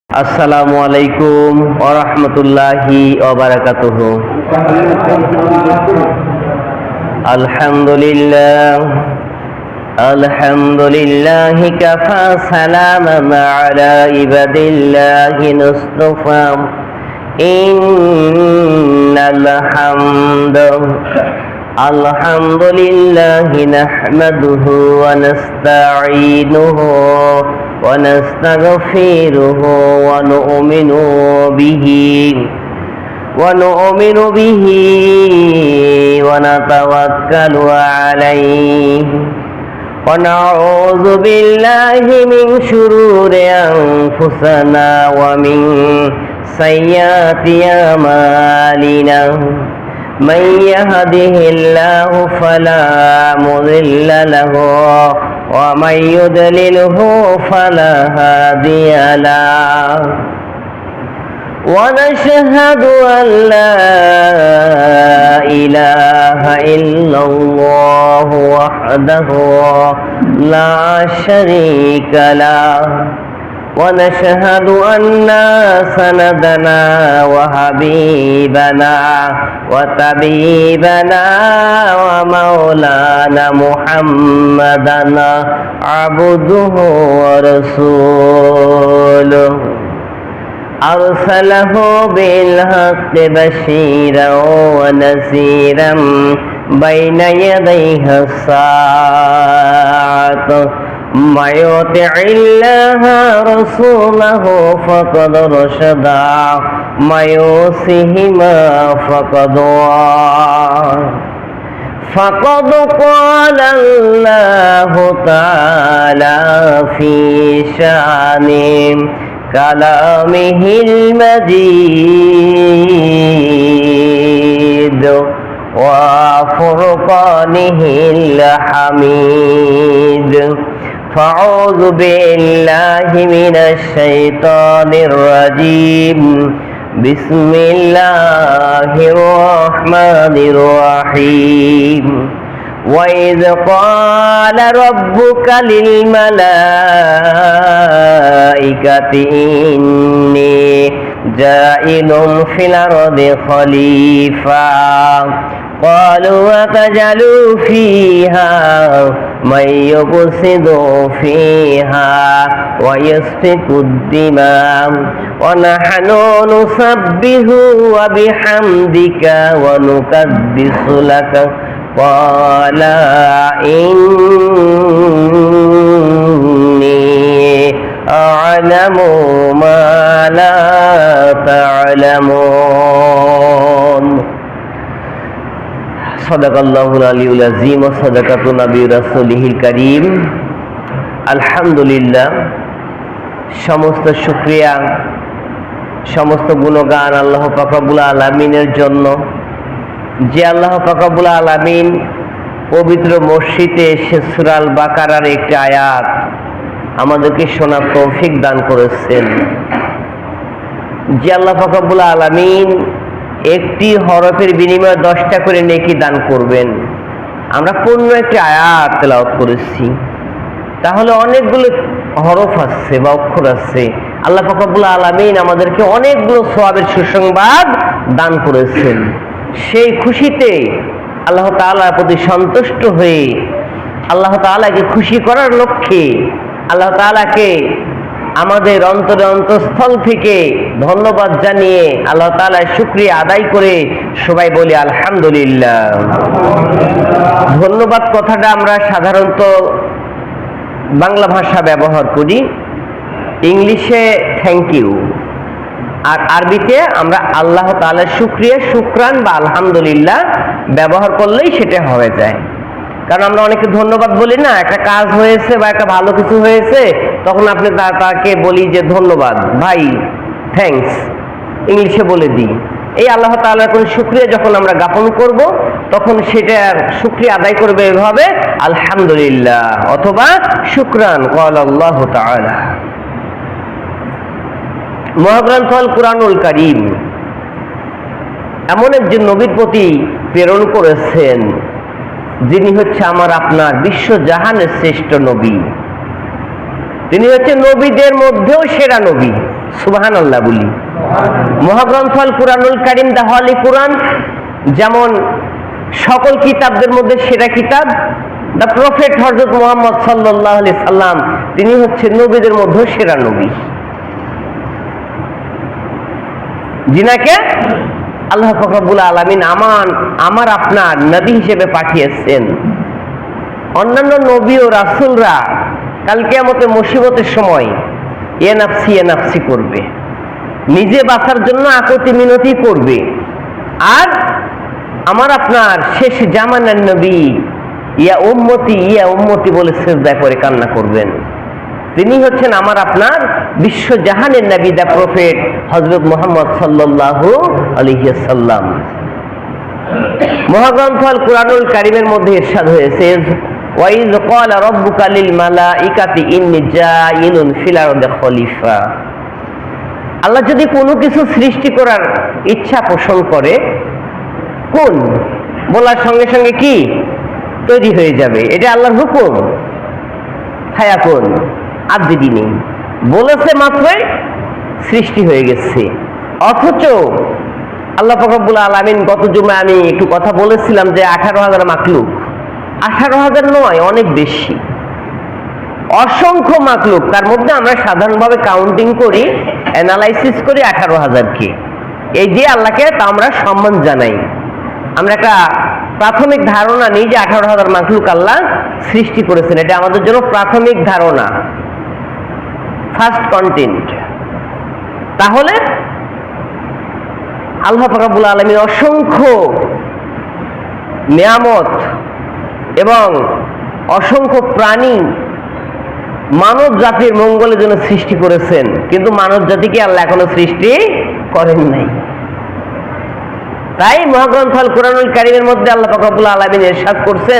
আসসালামু আলাইকুম ওয়া রাহমাতুল্লাহি ওয়া বারাকাতুহু। আলহামদুলিল্লাহি কাফা সালামান আলা ইবাদিল্লাহি মুস্তাফা ইন্নাল আলহামদুলিল্লাহি নাহমাদুহু ওয়া নাস্তাঈনুহু ونستغفره ونؤمن به ونتوكل عليه ونعوذ بالله من شرور أنفسنا ومن سيئات أعمالنا من يهده الله فلا مضل له ومن يضلله فلا هادي له ونشهد أن لا إله إلا الله وحده لا شريك له ونشهد أن سندنا وحبيبنا وطبيبنا ومولانا محمدا عبده ورسوله أرسله بالحق بشيرا ونذيرا بين يديه الساعة من يطع الله رسوله فقد رشد من يعصهما فقد غوى فقد قال الله تعالى في شأن كلامه المجيد وفرقانه الحميد فأعوذ بالله من الشيطان الرجيم بسم الله الرحمن الرحيم وإذ قال ربك للملائكة إني جاعل في الأرض خليفة قالوا أتجعل فيها من يفسد فيها ويسفك الدماء ونحن نسبح وبحمدك ونقدس لك قال إني أعلم ما لا تعلمون সাদাকাল্লাহুল আলিয়্যুল আযীম ওয়া সাদাকাতু নবী রাসূলিহিল কারীম। আলহামদুলিল্লাহ, সমস্ত শুকরিয়া, সমস্ত গুণগান আল্লাহ পাক রব্বুল আলামিনের জন্য, যে আল্লাহ পাক রব্বুল আলামিন পবিত্র মসজিদে এসে সূরা আল বাকারার একটি আয়াত আমাদেরকে শোনার তৌফিক দান করেছেন। যে আল্লাহ পাক রব্বুল আলামিন একটি হরফের বিনিময়ে 10টা করে নেকি দান করবেন। আমরা পূর্ণ একটি আয়াত তেলাওয়াত করেছি, তাহলে অনেকগুলো হরফ আছে বা অক্ষর আছে। আল্লাহ পাক রব্বুল আলামিন আমাদেরকে অনেকগুলো সওয়াবের সুসংবাদ দান করেছেন। সেই খুশিতে আল্লাহ তাআলার প্রতি সন্তুষ্ট হয়ে, আল্লাহ তাআলাকে খুশি করার লক্ষ্যে, আল্লাহ তাআলাকে আমাদের অন্তঃস্থল থেকে ধন্যবাদ জানিয়ে আল্লাহ তাআলার শুকরিয়া আদায় করে সবাই বলি আলহামদুলিল্লাহ। ধন্যবাদ কথাটা আমরা সাধারণত বাংলা ভাষা ব্যবহার করি, ইংলিশে থ্যাংক ইউ, আর আরবিতে আমরা আল্লাহ তাআলার শুকরিয়া, শুকরান বা আলহামদুলিল্লাহ ব্যবহার করলেই সেটা হয়ে যায়। কারণ আমরা অনেকে ধন্যবাদ বলি না, একটা কাজ হয়েছে বা একটা ভালো কিছু হয়েছে, তখন আপনি তাকে বলি যে ধন্যবাদ ভাই, থ্যাঙ্কস, ইংলিশে বলে দিই। এই আল্লাহ তাআলার কোন শুকরিয়া যখন আমরা জ্ঞাপন করব, তখন সেটার শুকরিয়া আদায় করবে এভাবে আলহামদুলিল্লাহ অথবা শুকরান ক্বালাল্লাহু তাআলা। মহাগ্রন্থ আল কুরআনুল কারীম এমন একজন নবীর প্রতি প্রেরণ করেছেন যিনি হচ্ছে আমার আপনার বিশ্বজাহানের শ্রেষ্ঠ নবী। তিনি হচ্ছে নবীদের মধ্যেও সেরা নবী। সুবহানাল্লাহ বলি। মহাগ্রন্থ আল কুরআনুল কারীম, দা হলি কুরআন, যেমন সকল কিতাবদের মধ্যে সেরা কিতাব, দ্য প্রফেট হযরত মুহাম্মদ সাল্লাল্লাহু আলাইহি সাল্লাম, তিনি হচ্ছেন নবীদের মধ্যে সেরা নবী, যিনাকে আল্লাহ পাক রব্বুল আলামিন আমার আপনার নবী হিসেবে পাঠিয়েছেন। অন্যান্য নবী ও রাসূলরা কাল কিয়ামতে মুসিবতের সময় এ নাফসি করবে, নিজে বাঁচার জন্য আকুতি মিনতি করবে। আর আমার আপনার শেষ জামানার নবী ইয়া উম্মতি বলে সিজদা করে কান্না করবেন। তিনি হচ্ছেন আমার আপনার বিশ্বজাহানের নবী, দা প্রফেট হযরত মুহাম্মদ সাল্লাল্লাহু আলাইহি ওয়াসাল্লাম। মহাগ্রন্থ আল কুরআনুল কারীমের মধ্যে ইরশাদ হয়েছে, ওয়াইজ ক্বালা রাব্বুকা লিল মালাইকাতি ইন্নী জাইলুন ফিল আরদি খলিফা। আল্লাহ যদি কোনো কিছু সৃষ্টি করার ইচ্ছা পোষণ করে, কোন বলার সঙ্গে সঙ্গে কি তৈরি হয়ে যাবে, এটা আল্লাহর হুকুম। ফায়াকুন, আবদি নেই, বলেছে মাত্রই সৃষ্টি হয়ে গেছে। অথচ আল্লাহ পাক রব্বুল আলামিন, গত জুমায় আমি একটু কথা বলেছিলাম যে 18,000 মাখলুক, 18,000 নয়, অনেক বেশি, অসংখ্য মাখলুক। তার মধ্যে আমরা সাধারণভাবে কাউন্টিং করি, অ্যানালাইসিস করি 18,000-কে। এই যে আল্লাহকে তা আমরা সম্মান জানাই, আমরা একটা প্রাথমিক ধারণা নিই যে 18,000 মাখলুক আল্লাহ সৃষ্টি করেছেন। এটা আমাদের জন্য প্রাথমিক ধারণা, ফার্স্ট কন্টেন্ট। তাহলে আল্লাহ পাক রব্বুল আলামিন অসংখ্য নিয়ামত এবং অসংখ্য প্রাণী মানব জাতির মঙ্গলের জন্য সৃষ্টি করেছেন, কিন্তু মানব জাতিকে আল্লাহ এখনো সৃষ্টি করেন নাই। তাই মহাগ্রন্থ আল কুরআনুল কারীমের মধ্যে আল্লাহ পাক রব্বুল আলামিন ইরশাদ করছেন,